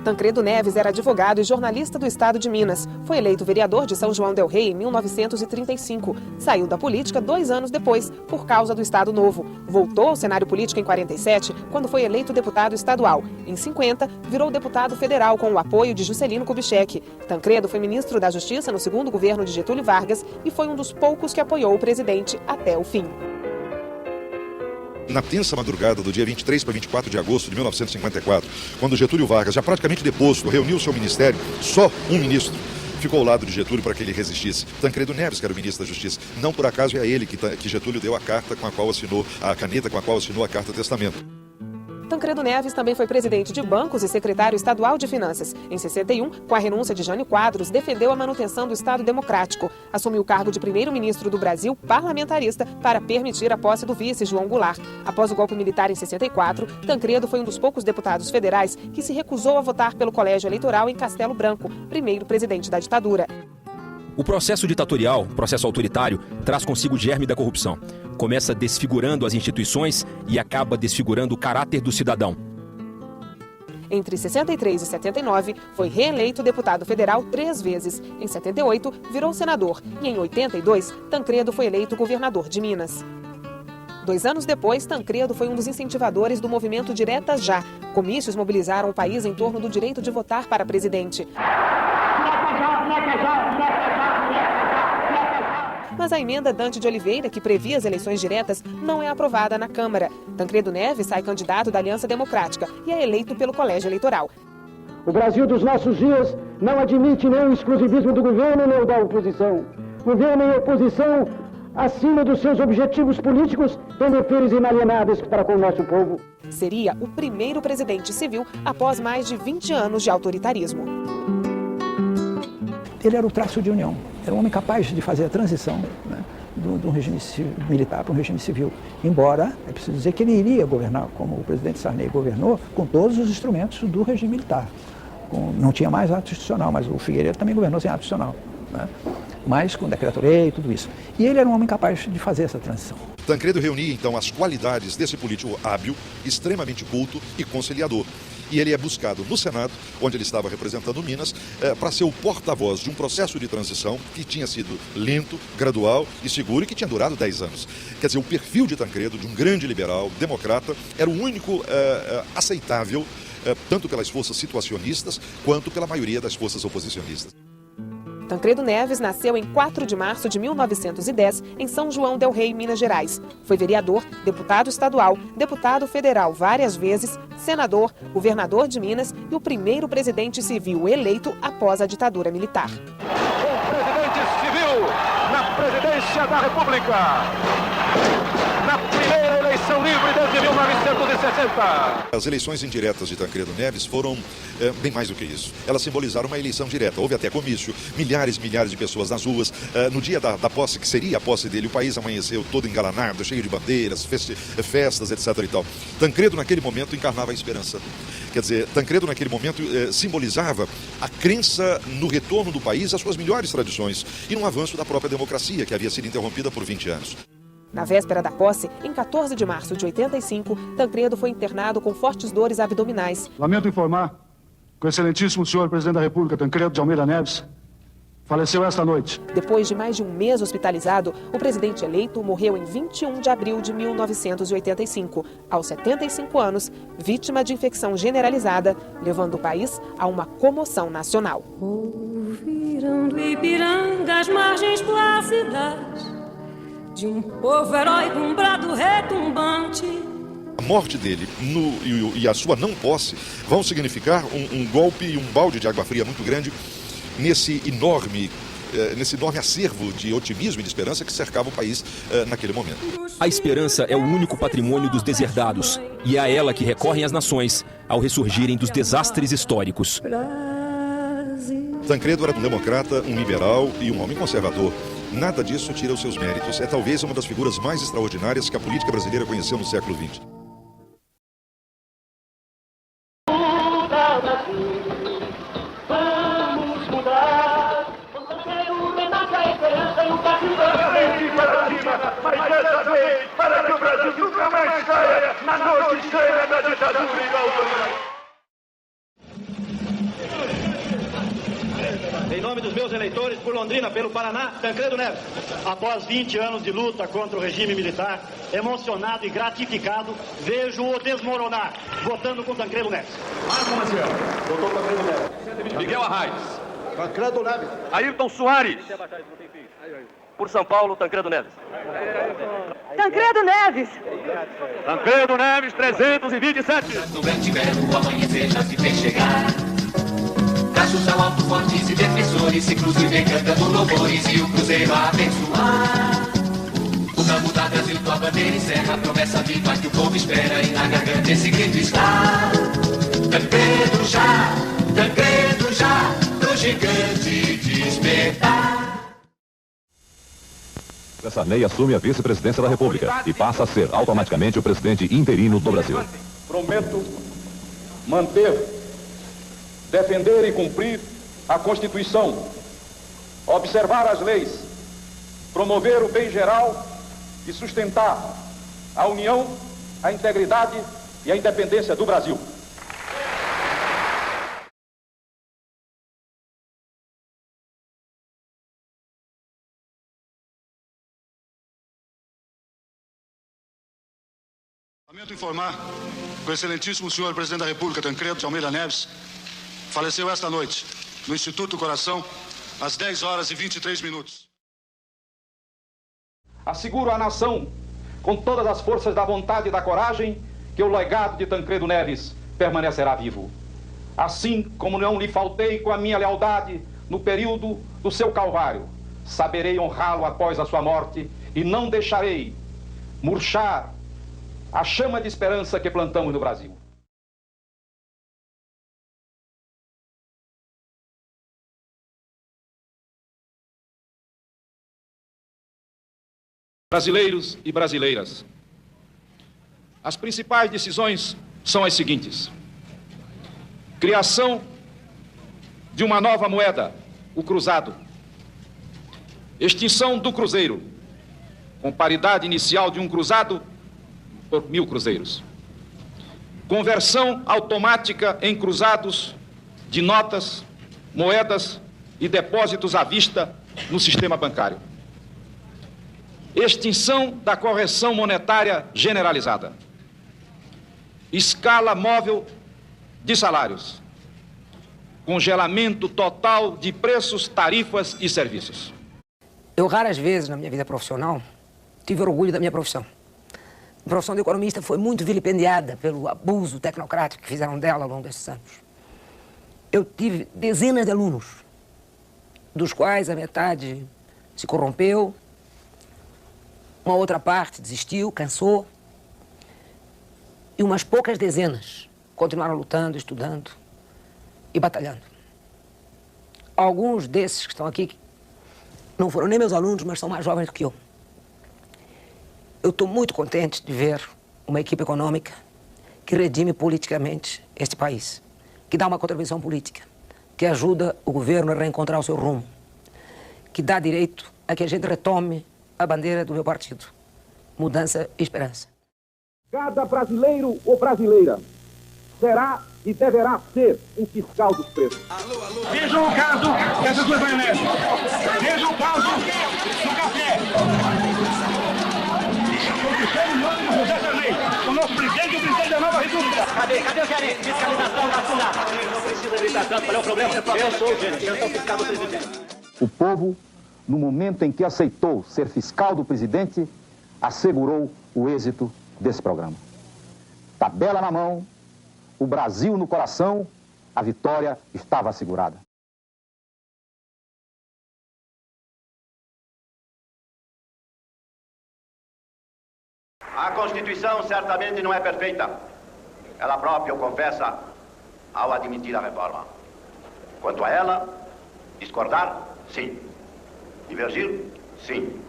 Tancredo Neves era advogado e jornalista do estado de Minas. Foi eleito vereador de São João del Rei em 1935. Saiu da política 2 anos depois, por causa do Estado Novo. Voltou ao cenário político em 47, quando foi eleito deputado estadual. Em 50, virou deputado federal com o apoio de Juscelino Kubitschek. Tancredo foi ministro da Justiça no segundo governo de Getúlio Vargas e foi um dos poucos que apoiou o presidente até o fim. Na tensa madrugada do dia 23 para 24 de agosto de 1954, quando Getúlio Vargas, já praticamente deposto, reuniu seu ministério, só um ministro ficou ao lado de Getúlio para que ele resistisse. Tancredo Neves, que era o ministro da Justiça. Não por acaso é a ele que Getúlio deu a carta com a qual assinou, a caneta com a qual assinou a Carta Testamento. Tancredo Neves também foi presidente de bancos e secretário estadual de Finanças. Em 61, com a renúncia de Jânio Quadros, defendeu a manutenção do Estado Democrático. Assumiu o cargo de primeiro-ministro do Brasil, parlamentarista, para permitir a posse do vice João Goulart. Após o golpe militar em 64, Tancredo foi um dos poucos deputados federais que se recusou a votar pelo colégio eleitoral em Castelo Branco, primeiro presidente da ditadura. O processo ditatorial, processo autoritário, traz consigo o germe da corrupção. Começa desfigurando as instituições e acaba desfigurando o caráter do cidadão. Entre 63 e 79, foi reeleito deputado federal 3 vezes. Em 78, virou senador. E em 82, Tancredo foi eleito governador de Minas. 2 anos depois, Tancredo foi um dos incentivadores do movimento Direta Já. Comícios mobilizaram o país em torno do direito de votar para presidente. Mas a emenda Dante de Oliveira, que previa as eleições diretas, não é aprovada na Câmara. Tancredo Neves sai candidato da Aliança Democrática e é eleito pelo Colégio Eleitoral. O Brasil dos nossos dias não admite nem o exclusivismo do governo nem o da oposição. Governo e oposição acima dos seus objetivos políticos têm deveres inalienáveis para com o nosso povo. Seria o primeiro presidente civil após mais de 20 anos de autoritarismo. Ele era o traço de união, era um homem capaz de fazer a transição, né, do regime militar para um regime civil. Embora, é preciso dizer que ele iria governar, como o presidente Sarney governou, com todos os instrumentos do regime militar. Não tinha mais ato institucional, mas o Figueiredo também governou sem ato institucional, né, mas com decreto-lei e tudo isso. E ele era um homem capaz de fazer essa transição. Tancredo reunia, então, as qualidades desse político hábil, extremamente culto e conciliador. E ele é buscado no Senado, onde ele estava representando Minas, para ser o porta-voz de um processo de transição que tinha sido lento, gradual e seguro e que tinha durado 10 anos. Quer dizer, o perfil de Tancredo, de um grande liberal, democrata, era o único aceitável, tanto pelas forças situacionistas quanto pela maioria das forças oposicionistas. Tancredo Neves nasceu em 4 de março de 1910, em São João del Rei, Minas Gerais. Foi vereador, deputado estadual, deputado federal várias vezes, senador, governador de Minas e o primeiro presidente civil eleito após a ditadura militar. O presidente civil na presidência da República. Na primeira eleição livre desde 1960. As eleições indiretas de Tancredo Neves foram bem mais do que isso. Elas simbolizaram uma eleição direta. Houve até comício, milhares e milhares de pessoas nas ruas. No dia da posse, que seria a posse dele, o país amanheceu todo engalanado, cheio de bandeiras, festas, etc. e tal. Tancredo, naquele momento, encarnava a esperança. Quer dizer, Tancredo, naquele momento, simbolizava a crença no retorno do país às suas melhores tradições e no avanço da própria democracia, que havia sido interrompida por 20 anos. Na véspera da posse, em 14 de março de 85, Tancredo foi internado com fortes dores abdominais. Lamento informar que o excelentíssimo senhor presidente da República, Tancredo de Almeida Neves, faleceu esta noite. Depois de mais de um mês hospitalizado, o presidente eleito morreu em 21 de abril de 1985, aos 75 anos, vítima de infecção generalizada, levando o país a uma comoção nacional. Ouviram do Ipiranga as margens plácidas de um povo herói com um brado retumbante. A morte dele e a sua não posse vão significar um golpe e um balde de água fria muito grande nesse enorme acervo de otimismo e de esperança que cercava o país naquele momento. A esperança é o único patrimônio dos deserdados e é a ela que recorrem as nações ao ressurgirem dos desastres históricos. Tancredo era um democrata, um liberal e um homem conservador. Nada disso tira os seus méritos. É talvez uma das figuras mais extraordinárias que a política brasileira conheceu no século XX. Vamos mudar. Mas dessa vez, para que o Brasil nunca mais saia na noite cheia da ditadura e da autoridade. em nome dos meus eleitores por Londrina, pelo Paraná, Tancredo Neves. Após 20 anos de luta contra o regime militar, emocionado e gratificado, vejo-o desmoronar, votando com Tancredo Neves. Marco Maciel, votou Tancredo Neves. Miguel Arraes. Tancredo Neves. Ayrton Soares. Por São Paulo, Tancredo Neves. Tancredo Neves. Tancredo Neves, 327. No grande verbo, o amanhecer já se fez chegar. Cachos ao alto, fortes e defensores, se cruzam e vem cantando louvores e o cruzeiro a abençoar. O campo da Brasil, tua bandeira encerra, promessa viva que o povo espera e na garganta esse grito está. Tancredo já, pro gigante despertar. Sarney assume a vice-presidência da República e passa a ser automaticamente o presidente interino do Brasil. Prometo manter, defender e cumprir a Constituição, observar as leis, promover o bem geral e sustentar a união, a integridade e a independência do Brasil. Lamento informar que o excelentíssimo senhor presidente da República, Tancredo de Almeida Neves, faleceu esta noite no Instituto do Coração, às 10 horas e 23 minutos. Asseguro à nação, com todas as forças da vontade e da coragem, que o legado de Tancredo Neves permanecerá vivo. Assim como não lhe faltei com a minha lealdade no período do seu calvário, saberei honrá-lo após a sua morte e não deixarei murchar a chama de esperança que plantamos no Brasil. Brasileiros e brasileiras, as principais decisões são as seguintes: criação de uma nova moeda, o cruzado; extinção do cruzeiro, com paridade inicial de um cruzado por 1000 cruzeiros; conversão automática em cruzados de notas, moedas e depósitos à vista no sistema bancário; extinção da correção monetária generalizada; escala móvel de salários; congelamento total de preços, tarifas e serviços. Eu raras vezes na minha vida profissional tive orgulho da minha profissão. A profissão de economista foi muito vilipendiada pelo abuso tecnocrático que fizeram dela ao longo desses anos. Eu tive dezenas de alunos, dos quais a metade se corrompeu, uma outra parte desistiu, cansou, e umas poucas dezenas continuaram lutando, estudando e batalhando. Alguns desses que estão aqui não foram nem meus alunos, mas são mais jovens do que eu. Eu estou muito contente de ver uma equipe econômica que redime politicamente este país, que dá uma contribuição política, que ajuda o governo a reencontrar o seu rumo, que dá direito a que a gente retome a bandeira do meu partido: mudança e esperança. Cada brasileiro ou brasileira será e deverá ser um fiscal dos preços. Vejam o caso dessas duas maioneses. Vejam o caso do café. Estou em nome do José Sarney, o nosso presidente e o presidente da nova república. Cadê o gerente? Fiscalização nacional. Não precisa gritar tanto, qual é o problema? Eu sou o gerente, eu sou o fiscal do presidente. O povo, no momento em que aceitou ser fiscal do presidente, assegurou o êxito desse programa. Tabela na mão, o Brasil no coração, a vitória estava assegurada. A Constituição certamente não é perfeita. Ela própria o confessa ao admitir a reforma. Quanto a ela, discordar, sim. Divergir, sim.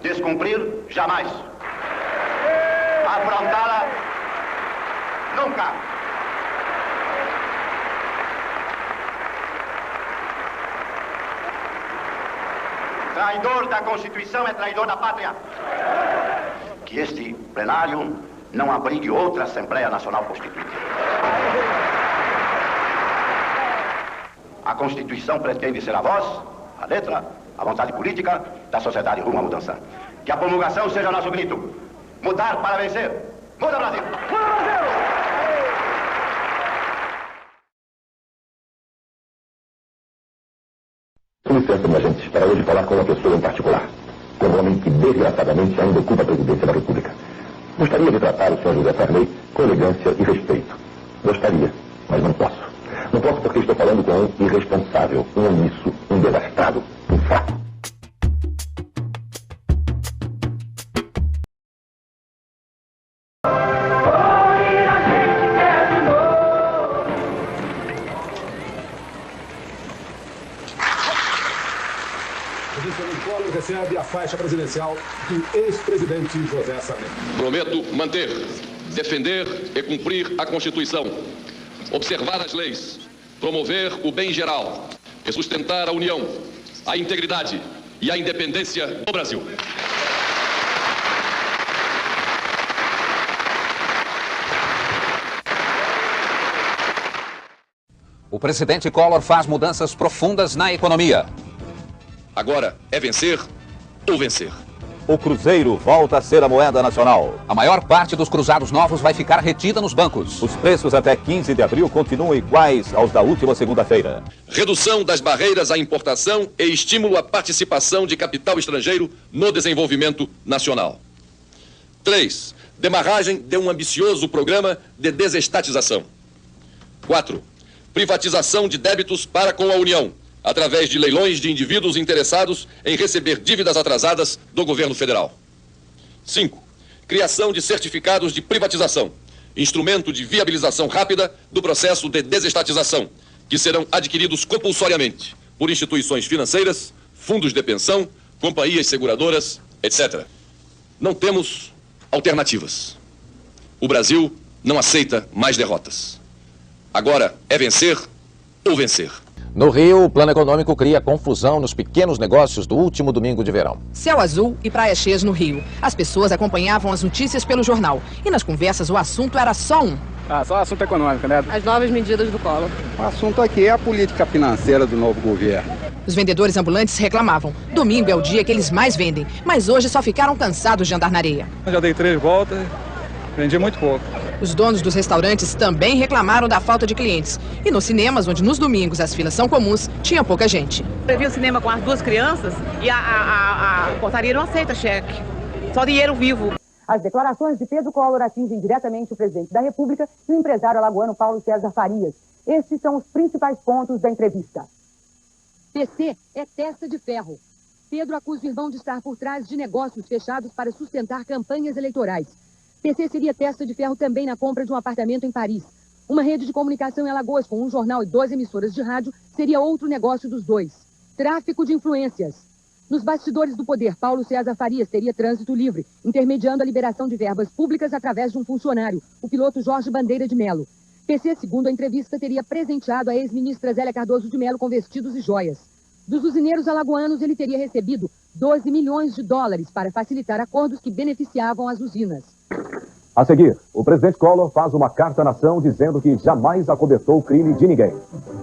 Descumprir, jamais. Afrontá-la, nunca. Traidor da Constituição é traidor da pátria. Que este plenário não abrigue outra Assembleia Nacional Constituinte. a Constituição pretende ser a voz, a letra, a vontade política da sociedade rumo à mudança. Que a promulgação seja nosso grito. Mudar para vencer. Muda, Brasil! Muda, Brasil! Com licença, minha gente, para hoje falar com uma pessoa em particular. Com um homem que, desgraçadamente, ainda ocupa a presidência da República. Gostaria de tratar o senhor José Sarney com elegância e respeito. Gostaria, mas não posso. Não posso porque estou falando com um irresponsável, um omisso, um desastrado, um fraco. Recebe a faixa presidencial do ex-presidente José Sarney. Prometo manter, defender e cumprir a Constituição, observar as leis, promover o bem geral e sustentar a união, a integridade e a independência do Brasil. O presidente Collor faz mudanças profundas na economia. Agora é vencer ou vencer. O Cruzeiro volta a ser a moeda nacional. A maior parte dos cruzados novos vai ficar retida nos bancos. Os preços até 15 de abril continuam iguais aos da última segunda-feira. Redução das barreiras à importação e estímulo à participação de capital estrangeiro no desenvolvimento nacional. 3. Demarragem de um ambicioso programa de desestatização. 4. Privatização de débitos para com a União, através de leilões de indivíduos interessados em receber dívidas atrasadas do governo federal. 5. Criação de certificados de privatização, instrumento de viabilização rápida do processo de desestatização, que serão adquiridos compulsoriamente por instituições financeiras, fundos de pensão, companhias seguradoras, etc. Não temos alternativas. O Brasil não aceita mais derrotas. Agora é vencer ou vencer. No Rio, o plano econômico cria confusão nos pequenos negócios do último domingo de verão. Céu azul e praias cheias no Rio. As pessoas acompanhavam as notícias pelo jornal. E nas conversas o assunto era só um. Só assunto econômico, né? As novas medidas do Collor. O assunto aqui é a política financeira do novo governo. Os vendedores ambulantes reclamavam. Domingo é o dia que eles mais vendem. Mas hoje só ficaram cansados de andar na areia. Eu já dei 3 voltas, vendi muito pouco. Os donos dos restaurantes também reclamaram da falta de clientes. E nos cinemas, onde nos domingos as filas são comuns, tinha pouca gente. Eu vi o cinema com as 2 crianças e a portaria não aceita cheque. Só dinheiro vivo. As declarações de Pedro Collor atingem diretamente o presidente da República e o empresário alagoano Paulo César Farias. Estes são os principais pontos da entrevista. PC é testa de ferro. Pedro acusa o irmão de estar por trás de negócios fechados para sustentar campanhas eleitorais. PC seria testa de ferro também na compra de um apartamento em Paris. Uma rede de comunicação em Alagoas com um jornal e 2 emissoras de rádio seria outro negócio dos dois. Tráfico de influências. Nos bastidores do poder, Paulo César Farias teria trânsito livre, intermediando a liberação de verbas públicas através de um funcionário, o piloto Jorge Bandeira de Melo. PC, segundo a entrevista, teria presenteado a ex-ministra Zélia Cardoso de Melo com vestidos e joias. Dos usineiros alagoanos, ele teria recebido 12 milhões de dólares para facilitar acordos que beneficiavam as usinas. A seguir, o presidente Collor faz uma carta à nação dizendo que jamais acobertou o crime de ninguém.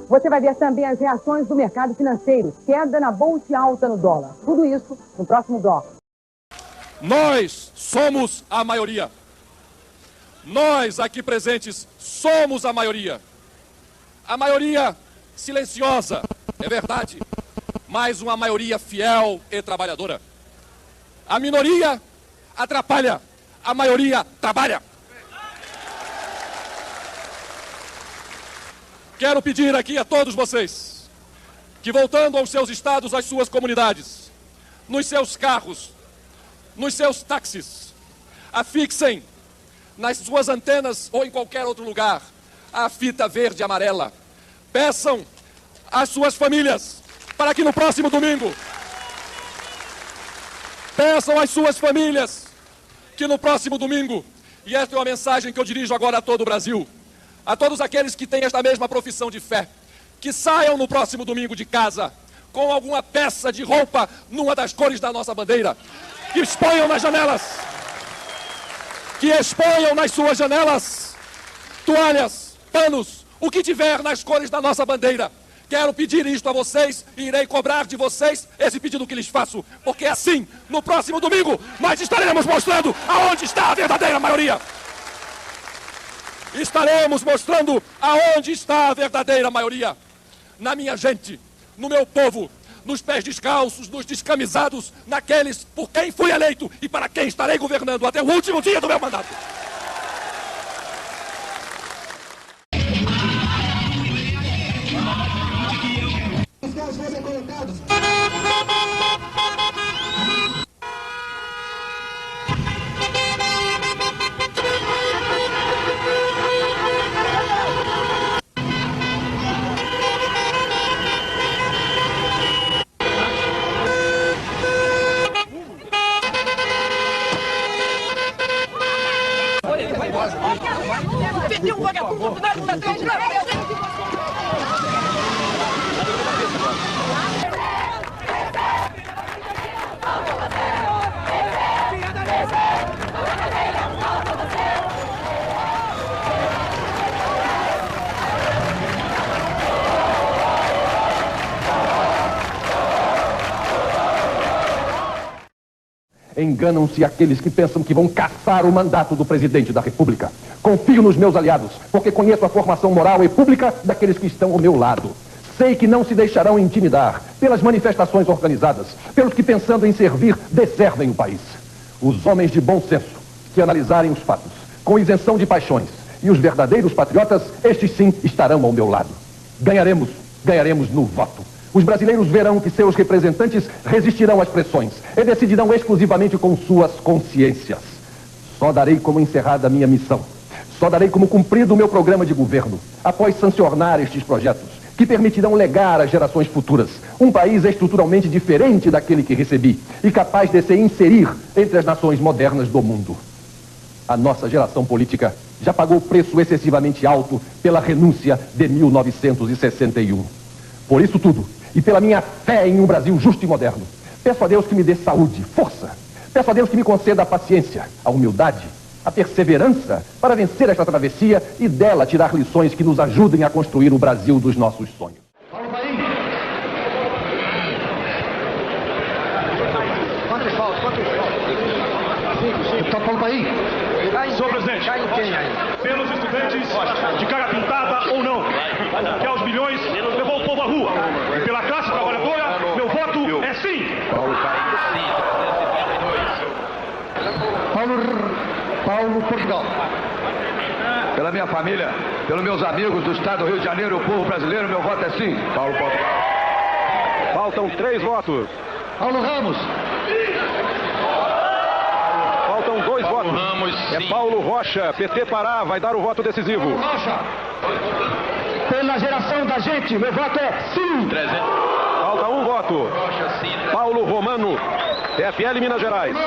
Você vai ver também as reações do mercado financeiro, queda na bolsa e alta no dólar. Tudo isso no próximo bloco. Nós somos a maioria. Nós aqui presentes somos a maioria. A maioria silenciosa, é verdade, mas uma maioria fiel e trabalhadora. A minoria atrapalha. A maioria trabalha. Quero pedir aqui a todos vocês que, voltando aos seus estados, às suas comunidades, nos seus carros, nos seus táxis, afixem nas suas antenas ou em qualquer outro lugar a fita verde e amarela. Peçam às suas famílias para que no próximo domingo, peçam às suas famílias que no próximo domingo, e esta é uma mensagem que eu dirijo agora a todo o Brasil, a todos aqueles que têm esta mesma profissão de fé, que saiam no próximo domingo de casa com alguma peça de roupa numa das cores da nossa bandeira, que exponham nas janelas, que exponham nas suas janelas toalhas, panos, o que tiver nas cores da nossa bandeira, Quero pedir isto a vocês e irei cobrar de vocês esse pedido que lhes faço, porque assim, no próximo domingo, nós estaremos mostrando aonde está a verdadeira maioria. Estaremos mostrando aonde está a verdadeira maioria. Na minha gente, no meu povo, nos pés descalços, nos descamisados, naqueles por quem fui eleito e para quem estarei governando até o último dia do meu mandato. Os carros fossem colocados. Tem um vagabundo na luta atrás, Enganam-se aqueles que pensam que vão caçar o mandato do presidente da República. Confio nos meus aliados, porque conheço a formação moral e pública daqueles que estão ao meu lado. Sei que não se deixarão intimidar pelas manifestações organizadas, pelos que, pensando em servir, desservem o país. Os homens de bom senso, que analisarem os fatos, com isenção de paixões, e os verdadeiros patriotas, estes sim, estarão ao meu lado. Ganharemos no voto. Os brasileiros verão que seus representantes resistirão às pressões e decidirão exclusivamente com suas consciências. Só darei como encerrada a minha missão. Só darei como cumprido o meu programa de governo, após sancionar estes projetos, que permitirão legar às gerações futuras um país estruturalmente diferente daquele que recebi e capaz de se inserir entre as nações modernas do mundo. A nossa geração política já pagou preço excessivamente alto pela renúncia de 1961. Por isso tudo, e pela minha fé em um Brasil justo e moderno, peço a Deus que me dê saúde, força. Peço a Deus que me conceda a paciência, a humildade, a perseverança para vencer esta travessia e dela tirar lições que nos ajudem a construir o Brasil dos nossos sonhos. Paulo Paim. Quantos faltas? Deputado Paulo Paim. Senhor presidente, pelos estudantes de cara pintada ou não, que aos milhões levou o povo à rua. E pela classe trabalhadora, meu voto é sim. Paulo Portugal. Pela minha família, pelos meus amigos do estado do Rio de Janeiro, o povo brasileiro, meu voto é sim. Paulo Portugal. Faltam 3 votos. Paulo Ramos. Faltam 2 votos. Ramos, é Paulo Rocha, PT Pará, vai dar o voto decisivo. Rocha. Pela geração da gente, meu voto é sim. Falta 1 voto. Paulo Romano, PFL Minas Gerais.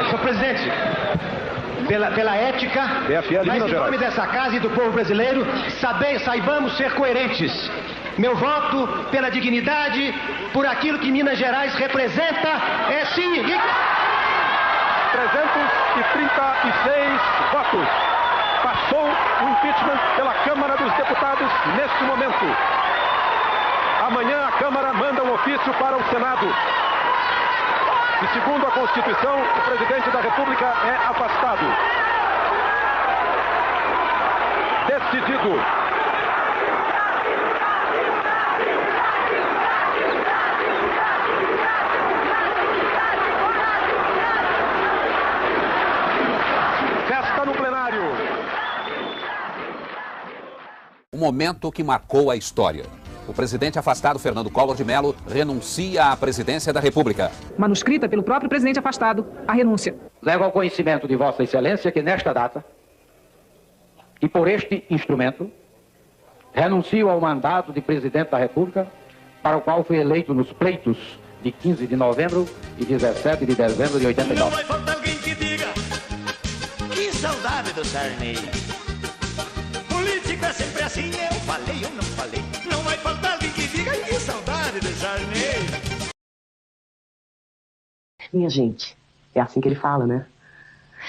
Senhor presidente, pela ética, mas em nome dessa casa e do povo brasileiro, saibamos ser coerentes. Meu voto pela dignidade, por aquilo que Minas Gerais representa, é sim. 336 votos. Passou o impeachment pela Câmara dos Deputados neste momento. Amanhã a Câmara manda um ofício para o Senado. E segundo a Constituição, o presidente da República é afastado. Decidido. Festa no plenário. Um momento que marcou a história. O presidente afastado Fernando Collor de Mello renuncia à presidência da República. Manuscrita pelo próprio presidente afastado, a renúncia. Levo ao conhecimento de Vossa Excelência que nesta data, e por este instrumento, renuncio ao mandato de presidente da República, para o qual fui eleito nos pleitos de 15 de novembro e 17 de dezembro de 89. Não vai faltar alguém que diga que saudade do Sarney. Política é sempre assim, eu falei ou não falei. Não vai faltar alguém que diga que saudade do Sarney. Minha gente, é assim que ele fala, né?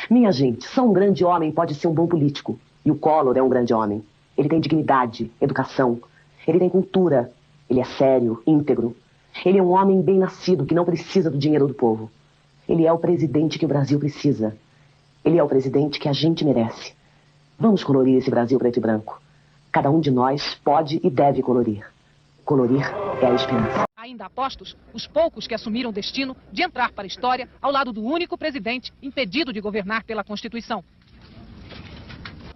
Minha gente, só um grande homem pode ser um bom político. E o Collor é um grande homem. Ele tem dignidade, educação, ele tem cultura, ele é sério, íntegro. Ele é um homem bem nascido que não precisa do dinheiro do povo. Ele é o presidente que o Brasil precisa. Ele é o presidente que a gente merece. Vamos colorir esse Brasil preto e branco. Cada um de nós pode e deve colorir. Colorir é a esperança. Ainda apostos, os poucos que assumiram o destino de entrar para a história ao lado do único presidente impedido de governar pela Constituição.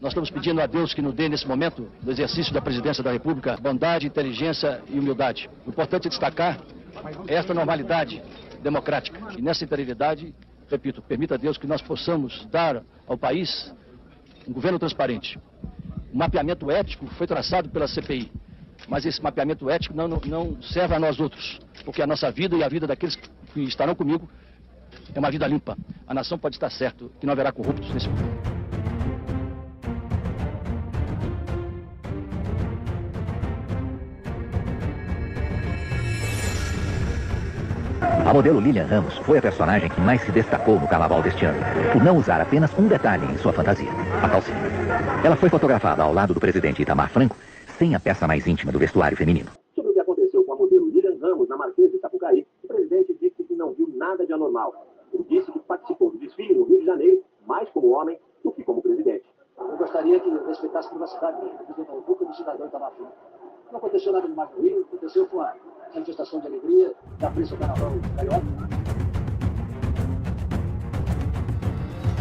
Nós estamos pedindo a Deus que nos dê, nesse momento, do exercício da presidência da República, bondade, inteligência e humildade. O importante é destacar esta normalidade democrática. E nessa integridade, repito, permita a Deus que nós possamos dar ao país um governo transparente. O mapeamento ético foi traçado pela CPI. Mas esse mapeamento ético não serve a nós outros. Porque a nossa vida e a vida daqueles que estarão comigo é uma vida limpa. A nação pode estar certo que não haverá corruptos nesse mundo. A modelo Lilian Ramos foi a personagem que mais se destacou no carnaval deste ano, por não usar apenas um detalhe em sua fantasia, a calcinha. Ela foi fotografada ao lado do presidente Itamar Franco, sem a peça mais íntima do vestuário feminino. Sobre o que aconteceu com a modelo Lilian Ramos na Marquesa de Sapucaí, o presidente disse que não viu nada de anormal. Ele disse que participou do desfile no Rio de Janeiro, mais como homem do que como presidente. Eu gostaria que respeitasse a privacidade do presidente da República e do cidadão Itamar Franco. Não aconteceu nada demais no Rio, aconteceu com a manifestação de alegria da Polícia do Carnaval Carioca.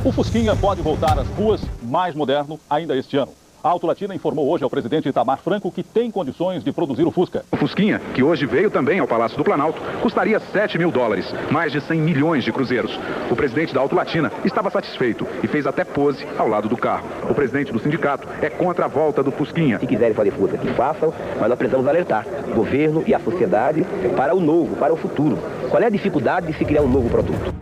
O Fusquinha pode voltar às ruas mais moderno ainda este ano. A Auto Latina informou hoje ao presidente Itamar Franco que tem condições de produzir o Fusca. O Fusquinha, que hoje veio também ao Palácio do Planalto, custaria 7 mil dólares, mais de 100 milhões de cruzeiros. O presidente da Auto Latina estava satisfeito e fez até pose ao lado do carro. O presidente do sindicato é contra a volta do Fusquinha. Se quiserem fazer Fusca, que façam, mas nós precisamos alertar o governo e a sociedade para o novo, para o futuro. Qual é a dificuldade de se criar um novo produto?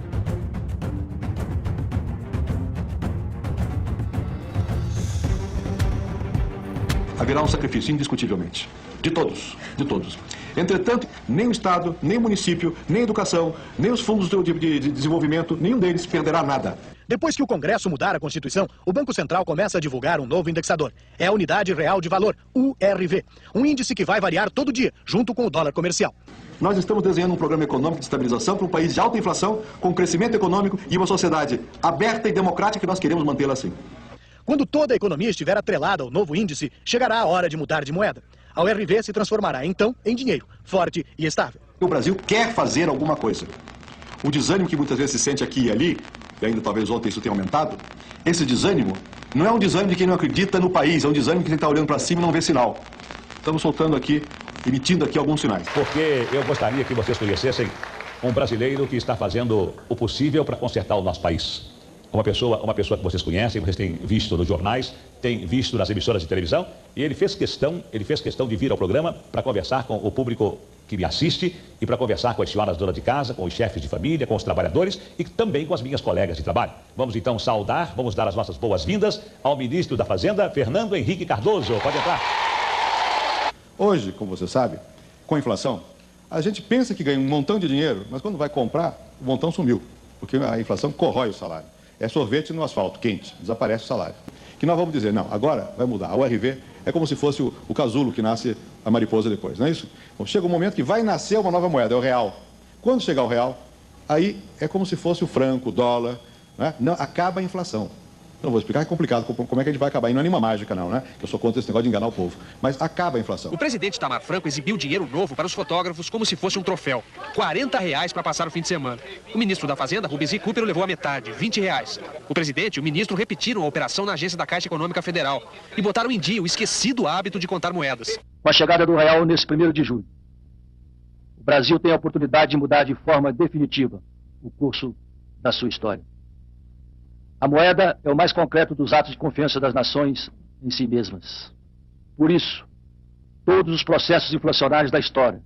Haverá um sacrifício, indiscutivelmente. De todos, de todos. Entretanto, nem o Estado, nem o município, nem a educação, nem os fundos de desenvolvimento, nenhum deles perderá nada. Depois que o Congresso mudar a Constituição, o Banco Central começa a divulgar um novo indexador. É a Unidade Real de Valor, URV. Um índice que vai variar todo dia, junto com o dólar comercial. Nós estamos desenhando um programa econômico de estabilização para um país de alta inflação, com crescimento econômico e uma sociedade aberta e democrática que nós queremos mantê-la assim. Quando toda a economia estiver atrelada ao novo índice, chegará a hora de mudar de moeda. A URV se transformará, então, em dinheiro, forte e estável. O Brasil quer fazer alguma coisa. O desânimo que muitas vezes se sente aqui e ali, e ainda talvez ontem isso tenha aumentado, esse desânimo não é um desânimo de quem não acredita no país, é um desânimo de quem está olhando para cima e não vê sinal. Estamos soltando aqui, emitindo aqui alguns sinais. Porque eu gostaria que vocês conhecessem um brasileiro que está fazendo o possível para consertar o nosso país. Uma pessoa que vocês conhecem, vocês têm visto nos jornais, têm visto nas emissoras de televisão, e ele fez questão de vir ao programa para conversar com o público que me assiste e para conversar com as senhoras donas de casa, com os chefes de família, com os trabalhadores e também com as minhas colegas de trabalho. Vamos então saudar, vamos dar as nossas boas-vindas ao ministro da Fazenda, Fernando Henrique Cardoso. Pode entrar. Hoje, como você sabe, com a inflação, a gente pensa que ganha um montão de dinheiro, mas quando vai comprar, o montão sumiu, porque a inflação corrói o salário. É sorvete no asfalto, quente, desaparece o salário. Que nós vamos dizer, não, agora vai mudar. A URV é como se fosse o casulo que nasce a mariposa depois, não é isso? Bom, chega um momento que vai nascer uma nova moeda, é o real. Quando chegar o real, aí é como se fosse o franco, o dólar, né? Não, acaba a inflação. Não vou explicar, é complicado como é que a gente vai acabar. E não é nenhuma mágica, não, né? Eu sou contra esse negócio de enganar o povo. Mas acaba a inflação. O presidente Itamar Franco exibiu dinheiro novo para os fotógrafos como se fosse um troféu. R$40 para passar o fim de semana. O ministro da Fazenda, Rubens Recupero, levou a metade, R$20. O presidente e o ministro repetiram a operação na agência da Caixa Econômica Federal e botaram em dia o esquecido hábito de contar moedas. Com a chegada do real nesse 1º de julho, o Brasil tem a oportunidade de mudar de forma definitiva o curso da sua história. A moeda é o mais concreto dos atos de confiança das nações em si mesmas. Por isso, todos os processos inflacionários da história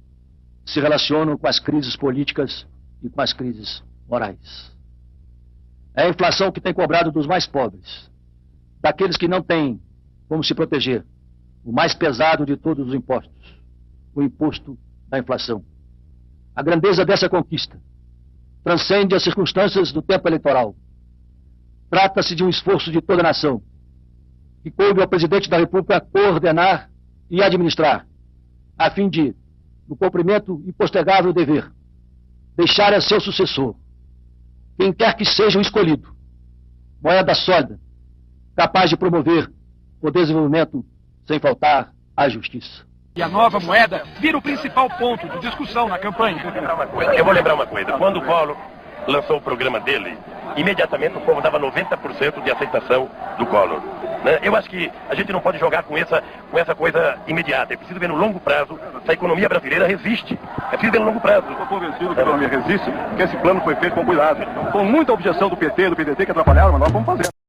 se relacionam com as crises políticas e com as crises morais. É a inflação que tem cobrado dos mais pobres, daqueles que não têm como se proteger, o mais pesado de todos os impostos, o imposto da inflação. A grandeza dessa conquista transcende as circunstâncias do tempo eleitoral. Trata-se de um esforço de toda a nação, que coube ao presidente da República coordenar e administrar, a fim de, no cumprimento impostergável dever, deixar a seu sucessor, quem quer que seja o escolhido, moeda sólida, capaz de promover o desenvolvimento sem faltar à justiça. E a nova moeda vira o principal ponto de discussão na campanha. Eu vou lembrar uma coisa. Quando o Collor lançou o programa dele, imediatamente o povo dava 90% de aceitação do Collor. Né? Eu acho que a gente não pode jogar com essa coisa imediata. É preciso ver no longo prazo se a economia brasileira resiste. É preciso ver no longo prazo. Estou convencido que a economia resiste, que esse plano foi feito com cuidado. Com muita objeção do PT, do PDT que atrapalharam, mas nós vamos fazer.